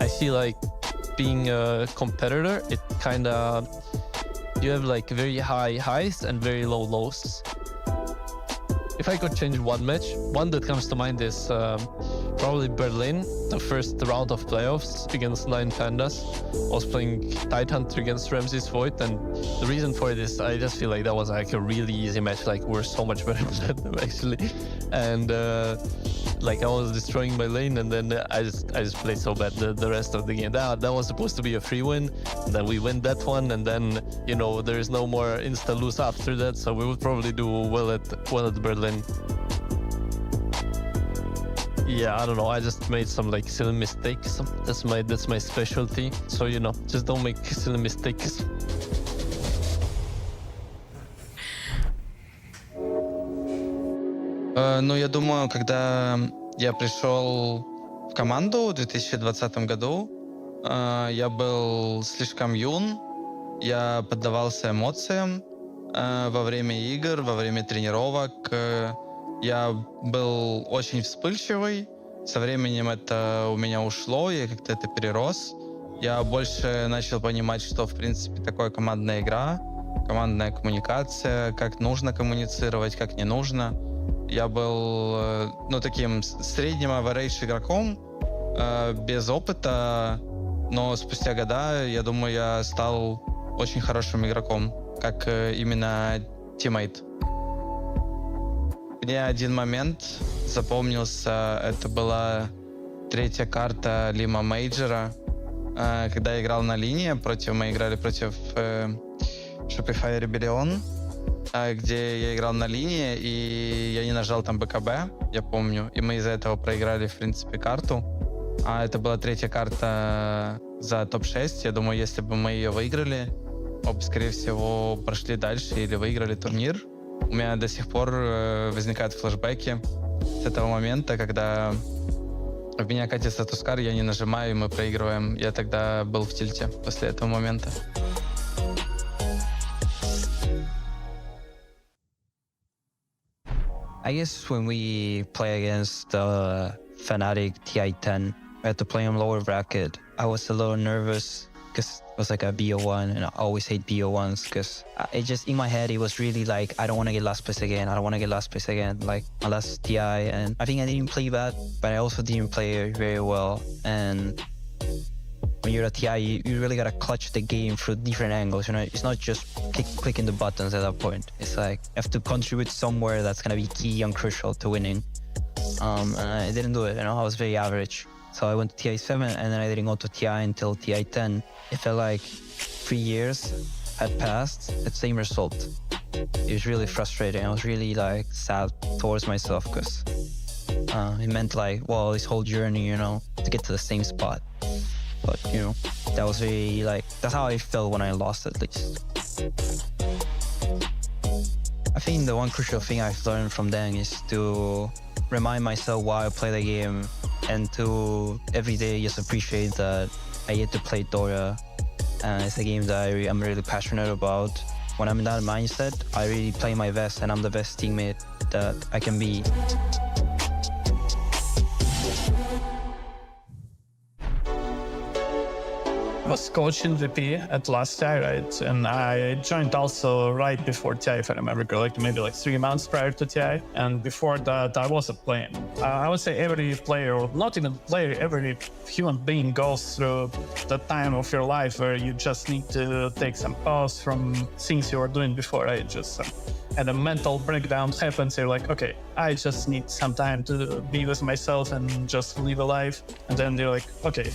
I see like being a competitor, it kind of, you have like very high highs and very low lows. If I could change one match, one that comes to mind is probably Berlin, the first round of playoffs against Nine Pandas. I was playing Tidehunter against Ramses Void, and the reason for it is I just feel like that was like a really easy match. Like we're so much better than them actually, and like I was destroying my lane, and then I just played so bad the rest of the game. That was supposed to be a free win, and then we win that one, and then you know there is no more insta lose after that. So we would probably do well at Berlin. Yeah, I don't know. I just made some like silly mistakes. That's my specialty. So you know, just don't make silly mistakes. Ну, я думаю, когда я пришел в команду в 2020 году, я был слишком юн, я поддавался эмоциям во время игр, во время тренировок. Я был очень вспыльчивый. Со временем это у меня ушло, я как-то это перерос. Я больше начал понимать, что, в принципе, такое командная игра, командная коммуникация, как нужно коммуницировать, как не нужно. Я был, ну, таким средним average игроком, без опыта, но спустя года, я думаю, я стал очень хорошим игроком, как именно тиммейт. Мне один момент запомнился, это была третья карта Лима Мейджора, когда я играл на линии, мы играли против Shopify Rebellion, где я играл на линии, и я не нажал там БКБ, я помню, и мы из-за этого проиграли, в принципе, карту. А это была третья карта за топ-6. Я думаю, если бы мы ее выиграли, мы бы, скорее всего, прошли дальше или выиграли турнир. У меня до сих пор возникают флешбеки с этого момента, когда в меня катится Тускар, я не нажимаю, и мы проигрываем. Я тогда был в тильте после этого момента. I guess when we play against Fnatic TI-10, we had to play in lower bracket. I was a little nervous because it was like a BO1, and I always hate BO1s because it just, in my head, it was really like, I don't want to get last place again. I don't want to get last place again, like my last TI. And I think I didn't play bad, but I also didn't play very well. And when you're a TI, you really gotta clutch the game through different angles. You know, it's not just clicking the buttons at that point. It's like you have to contribute somewhere that's gonna be key and crucial to winning. And I didn't do it. You know, I was very average. So I went to TI7, and then I didn't go to TI until TI10. It felt like 3 years had passed, the same result. It was really frustrating. I was really like sad towards myself because it meant like, well, this whole journey, you know, to get to the same spot. But, you know, that was really like, that's how I felt when I lost, at least. I think the one crucial thing I've learned from them is to remind myself why I play the game, and to every day just appreciate that I get to play Dota. It's a game that I'm really passionate about. When I'm in that mindset, I really play my best, and I'm the best teammate that I can be. I was coaching VP at last TI, right? And I joined also right before TI, if I remember correctly, maybe like 3 months prior to TI. And before that, I wasn't playing. I would say every player, or not even player, every human being goes through the time of your life where you just need to take some pause from things you were doing before, right? Just and a mental breakdown happens. You're like, okay, I just need some time to be with myself and just live a life. And then you're like, okay,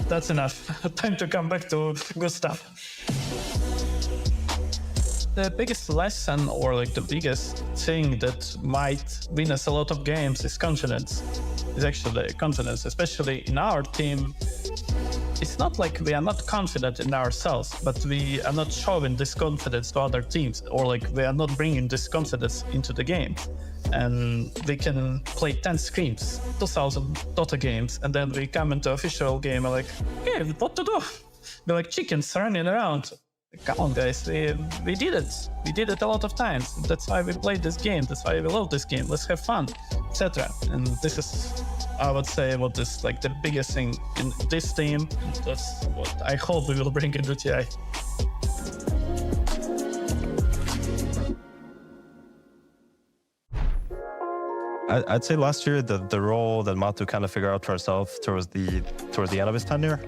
that's enough. Time to come back to good stuff. The biggest lesson, or like the biggest thing that might win us a lot of games, is confidence. Is actually confidence, especially in our team. It's not like we are not confident in ourselves, but we are not showing this confidence to other teams, or like we are not bringing this confidence into the game. And we can play 10 scrims, 2,000 Dota games, and then we come into official game and like, hey, what to do? We're like chickens running around. Come on, guys, we did it. We did it a lot of times. That's why we played this game. That's why we love this game. Let's have fun, etc. And this is I would say what is like the biggest thing in this team. That's what I hope we will bring into TI. I'd say last year the role that Matu kind of figured out for herself towards the end of his tenure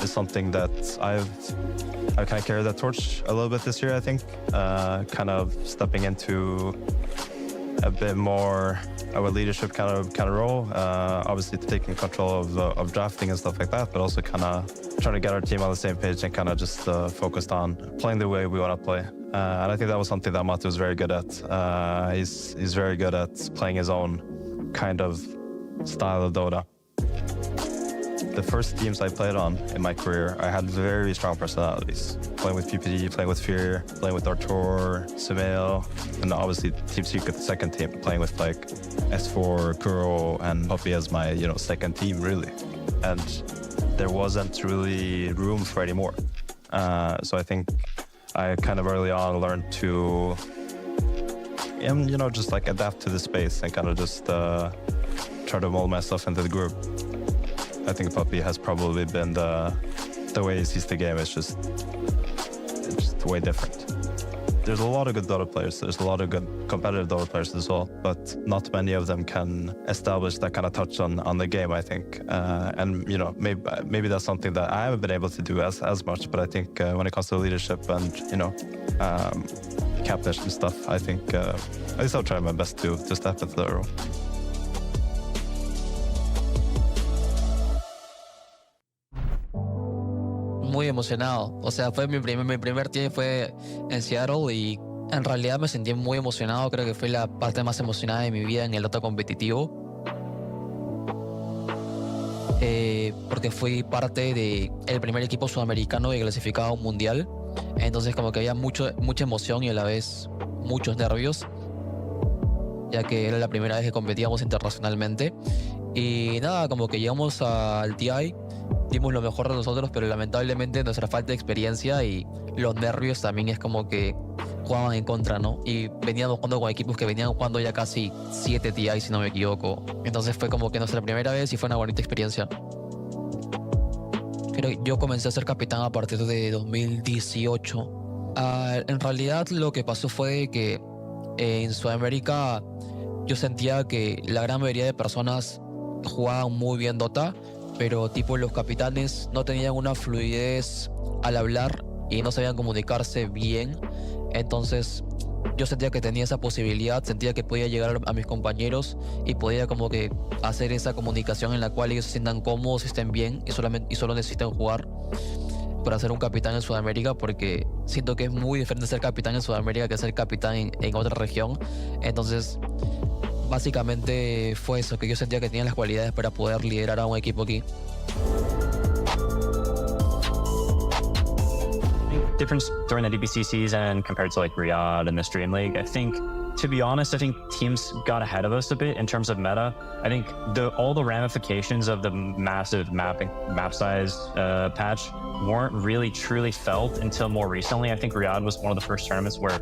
is something that I've kind of carried that torch a little bit this year. I think kind of stepping into a bit more of a leadership kind of role. Obviously taking control of drafting and stuff like that, but also kind of trying to get our team on the same page and kind of just focused on playing the way we want to play. And I think that was something that Matu was very good at. He's very good at playing his own kind of style of Dota. The first teams I played on in my career, I had very strong personalities. Playing with PPD, playing with Fear, playing with Artur, Sumail, and obviously Team Secret, the second team, playing with like S4, Kuro, and Puppy as my second team really. And there wasn't really room for any more. So I think I kind of early on learned to, just like adapt to the space and kind of just try to mold myself into the group. I think Puppy has probably been the way he sees the game is just way different. There's a lot of good Dota players. There's a lot of good competitive Dota players as well, but not many of them can establish that kind of touch on the game, I think. And maybe that's something that I haven't been able to do as much. But I think when it comes to leadership and captainship and stuff, I think at least I'll try my best to step into that role. Muy emocionado, o sea, fue mi primer team fue en Seattle y en realidad me sentí muy emocionado, creo que fue la parte más emocionada de mi vida en el Dota competitivo, porque fui parte del primer equipo sudamericano que clasificaba a un mundial, entonces como que había mucha emoción y a la vez muchos nervios, ya que era la primera vez que competíamos internacionalmente y nada, como que llegamos al TI, dimos lo mejor de nosotros, pero lamentablemente nuestra falta de experiencia y los nervios también es como que jugaban en contra, ¿no? Y veníamos jugando con equipos que venían jugando ya casi 7 TI, si no me equivoco. Entonces fue como que nuestra primera vez y fue una bonita experiencia. Yo comencé a ser capitán a partir de 2018. En realidad lo que pasó fue que en Sudamérica yo sentía que la gran mayoría de personas jugaban muy bien Dota, pero tipo los capitanes no tenían una fluidez al hablar y no sabían comunicarse bien. Entonces yo sentía que tenía esa posibilidad, sentía que podía llegar a mis compañeros y podía como que hacer esa comunicación en la cual ellos se sientan cómodos, estén bien y solo necesitan jugar para ser un capitán en Sudamérica, porque siento que es muy diferente ser capitán en Sudamérica que ser capitán en otra región. Entonces básicamente fue eso, que yo sentía que tenía las cualidades para poder liderar a un equipo aquí. Difference during the DBC season compared to like Riyadh and the Stream League. I think, to be honest, I think teams got ahead of us a bit in terms of meta. I think all the ramifications of the massive map size patch weren't really truly felt until more recently. I think Riyadh was one of the first tournaments where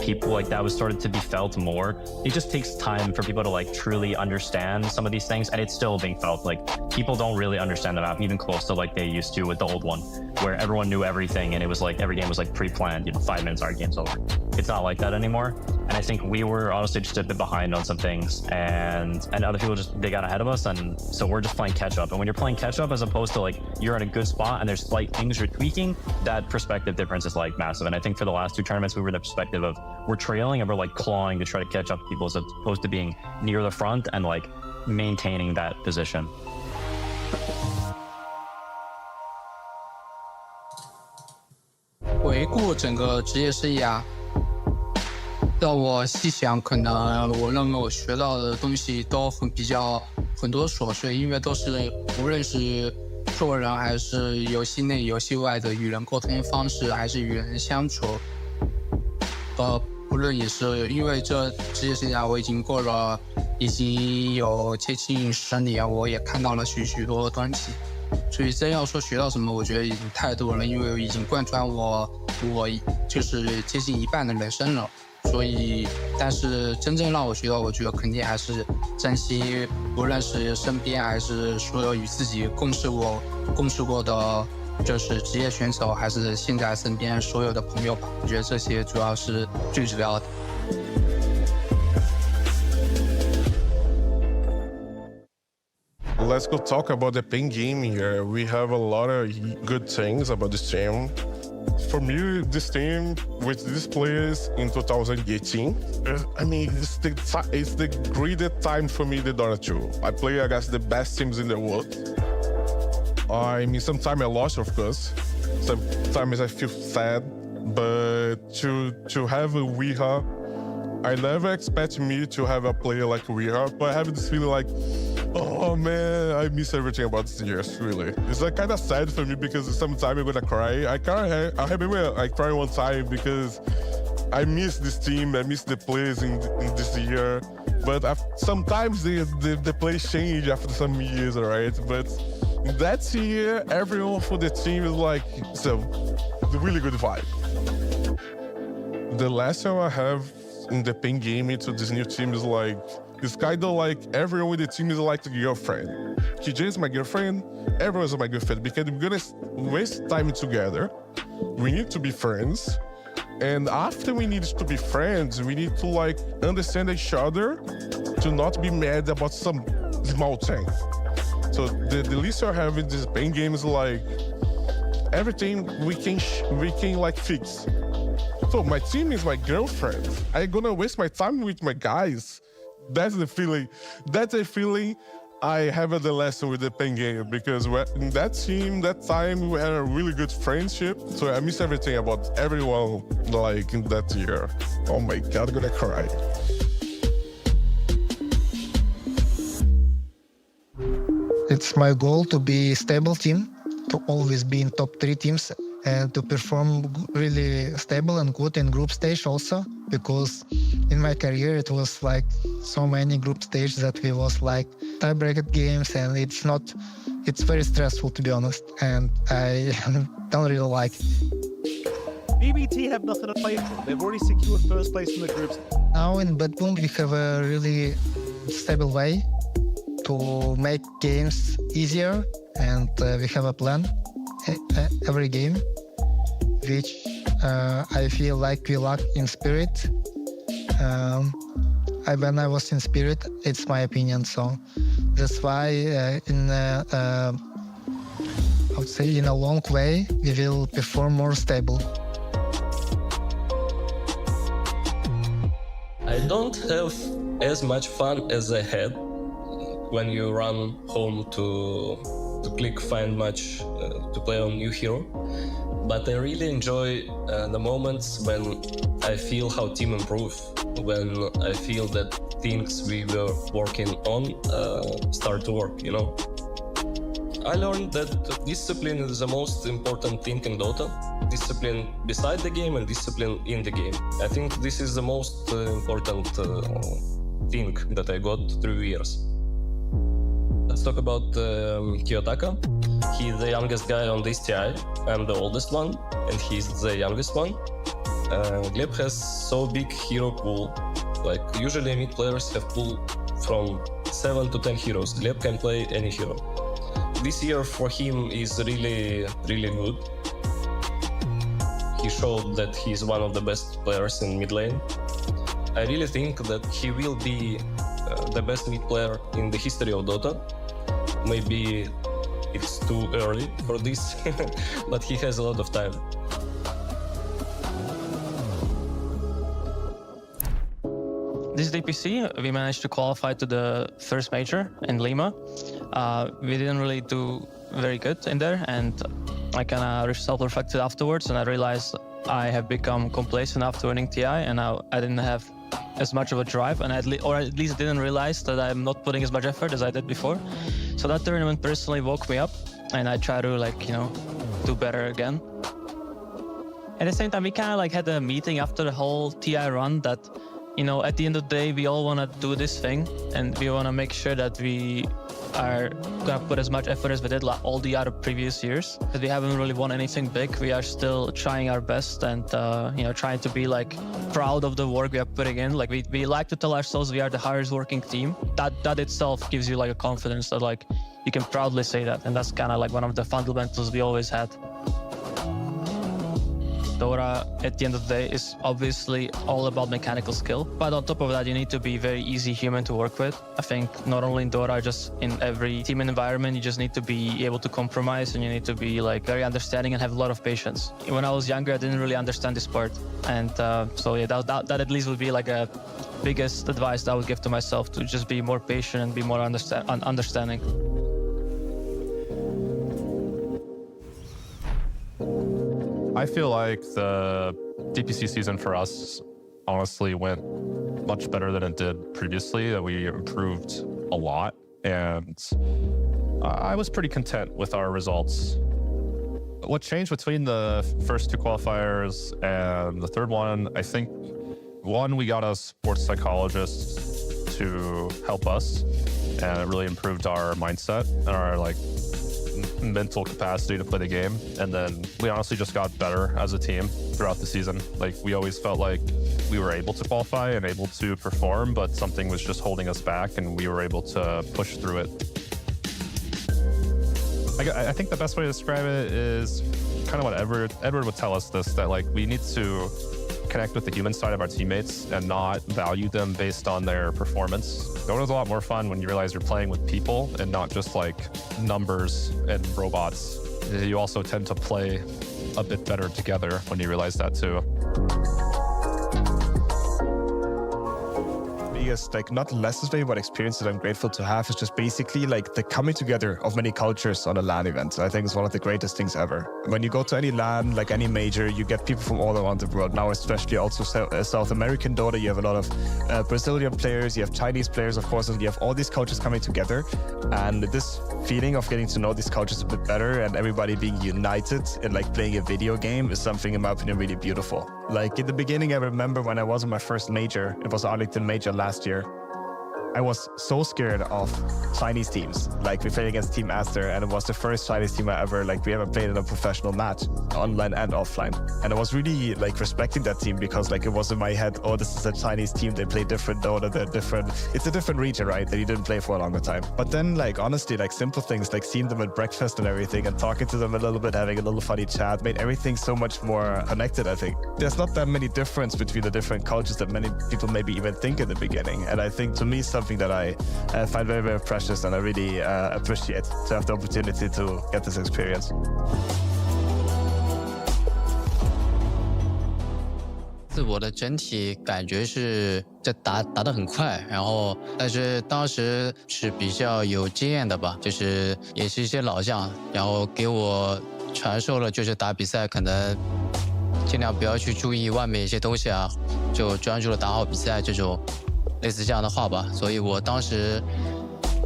people like that was started to be felt more. It just takes time for people to like truly understand some of these things, and it's still being felt. Like people don't really understand the map even close to like they used to with the old one, where everyone knew everything and it was like every game was like pre-planned, 5 minutes, our game's over. It's not like that anymore. And I think we were honestly just a bit behind on some things, and other people they got ahead of us, and so we're just playing catch up. And when you're playing catch up as opposed to like you're in a good spot and there's slight things you're tweaking, that perspective difference is like massive. And I think for the last 2 tournaments we were in the perspective of we're trailing and we're like clawing to try to catch up to people as opposed to being near the front and like maintaining that position. 回顾整个职业生涯，让我细想，可能我认为我学到的东西都很多琐碎，因为都是无论是做人还是游戏内游戏外的与人沟通方式，还是与人相处，不论也是因为这职业生涯我已经过了，已经有接近10年，我也看到了许多东西。所以真要说学到什么，我觉得已经太多了，因为已经贯穿我就是接近一半的人生了。所以，但是真正让我学到，我觉得肯定还是珍惜，无论是身边还是所有与自己共事过的，就是职业选手，还是现在身边所有的朋友吧。我觉得这些主要是最主要的。Let's go talk about the Pen game here. We have a lot of good things about this team. For me, this team with these players in 2018, I mean, it's the greatest time for me, the Dota 2. I play against the best teams in the world. I mean, sometimes I lost, of course. Sometimes I feel sad, but to have a Weeha, I never expect me to have a player like Weeha, but I have this feeling like, oh man, I miss everything about this year, really. It's like kind of sad for me because sometimes I'm gonna cry. I remember I cried one time because I miss this team, I miss the players in this year. But sometimes the players change after some years, right? But that year, everyone for the team is like, it's a really good vibe. The lesson I have in the Pen game into this new team is like, it's kind of like everyone with the team is like a girlfriend. KJ is my girlfriend, everyone's my girlfriend because we're gonna waste time together. We need to be friends. And after we need to be friends, we need to like understand each other to not be mad about some small thing. So the least I have in this Pen game is like everything we can like fix. So my team is my girlfriend. I'm gonna waste my time with my guys. That's the feeling. That's a feeling I have at the lesson with the Pen game because in that team, that time we had a really good friendship. So I miss everything about everyone like in that year. Oh my God, I'm gonna cry. It's my goal to be a stable team, to always be in top 3 teams and to perform really stable and good in group stage also, because in my career it was like so many group stages that we was like tie-breaker games, and it's very stressful to be honest, and I don't really like it. BBT have nothing to play for. They've already secured first place in the groups. Now in Bad Boom we have a really stable way to make games easier, and we have a plan every game, which I feel like we lack in Spirit. When I was in Spirit, it's my opinion, so that's why I would say in a long way we will perform more stable. I don't have as much fun as I had when you run home to click find match to play on new hero, but I really enjoy the moments when I feel how team improve, when I feel that things we were working on start to work, you know. I learned that discipline is the most important thing in Dota. Discipline beside the game and discipline in the game. I think this is the most important thing that I got through years. Let's talk about Kiyotaka. He's the youngest guy on this TI. I'm the oldest one, and he's the youngest one. Gleb has so big hero pool. Like usually mid players have pool from 7 to 10 heroes. Gleb can play any hero. This year for him is really, really good. He showed that he's one of the best players in mid lane. I really think that he will be the best mid player in the history of Dota. Maybe it's too early for this, but he has a lot of time. This DPC, we managed to qualify to the first major in Lima. We didn't really do very good in there, and I kind of self-reflected afterwards, and I realized I have become complacent after winning TI, and I didn't have as much of a drive, and or at least didn't realize that I'm not putting as much effort as I did before. So that tournament personally woke me up, and I try to do better again. At the same time, we kind of had a meeting after the whole TI run that, at the end of the day, we all want to do this thing, and we want to make sure that we are gonna put as much effort as we did all the other previous years. We haven't really won anything big. We are still trying our best and trying to be like proud of the work we are putting in. Like we like to tell ourselves we are the hardest working team. That itself gives you like a confidence that like you can proudly say that, and that's kind of like one of the fundamentals we always had. Dota, at the end of the day, is obviously all about mechanical skill. But on top of that, you need to be very easy human to work with. I think not only in Dota, just in every team environment, you just need to be able to compromise and you need to be like very understanding and have a lot of patience. When I was younger, I didn't really understand this part. And so yeah, that at least would be like a biggest advice that I would give to myself, to just be more patient and be more understanding. I feel like the DPC season for us honestly went much better than it did previously. We improved a lot, and I was pretty content with our results. What changed between the first two qualifiers and the third one, I think, one, we got a sports psychologist to help us, and it really improved our mindset and our mental capacity to play the game. And then we honestly just got better as a team throughout the season. Like, we always felt like we were able to qualify and able to perform, but something was just holding us back, and we were able to push through it. I think the best way to describe it is kind of what Edward would tell us this, that like we need to connect with the human side of our teammates and not value them based on their performance. Dota's a lot more fun when you realize you're playing with people and not just like numbers and robots. You also tend to play a bit better together when you realize that too. Biggest, like, not lessons maybe, but experiences I'm grateful to have is just basically like the coming together of many cultures on a LAN event. I think it's one of the greatest things ever. When you go to any LAN, like any major, you get people from all around the world. Now, especially also South American Dota, you have a lot of Brazilian players, you have Chinese players, of course, and you have all these cultures coming together. And this feeling of getting to know these cultures a bit better and everybody being united and like playing a video game is something, in my opinion, really beautiful. Like in the beginning, I remember when I was in my first major, it was Arlington Major last year. I was so scared of Chinese teams. Like, we played against Team Aster, and it was the first Chinese team we ever played in a professional match, online and offline. And I was really like respecting that team because like it was in my head, oh, this is a Chinese team, they play different Dota, they're different. It's a different region, right, that you didn't play for a longer time. But then, like, honestly, like simple things, like seeing them at breakfast and everything and talking to them a little bit, having a little funny chat, made everything so much more connected, I think. There's not that many difference between the different cultures that many people maybe even think in the beginning. And I think, to me, something that I find very, very precious, and I really appreciate to have the opportunity to get this experience. 自我的整体感觉是这打得很快，然后但是当时是比较有经验的吧，就是也是一些老将，然后给我传授了就是打比赛可能尽量不要去注意外面一些东西啊，就专注的打好比赛这种。 类似这样的话吧，所以我当时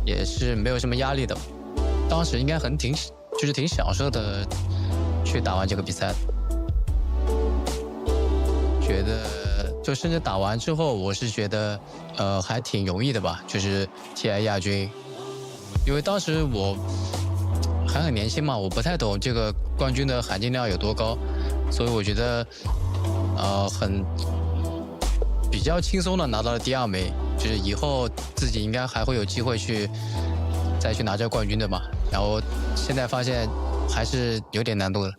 也是没有什么压力的，当时应该挺享受的去打完这个比赛，觉得就甚至打完之后，我是觉得还挺容易的吧，就是 TI 亚军，因为当时我还很年轻嘛，我不太懂这个冠军的含金量有多高，所以我觉得比较轻松的拿到了第2枚，就是以后自己应该还会有机会再去拿这个冠军的嘛。然后现在发现还是有点难度的。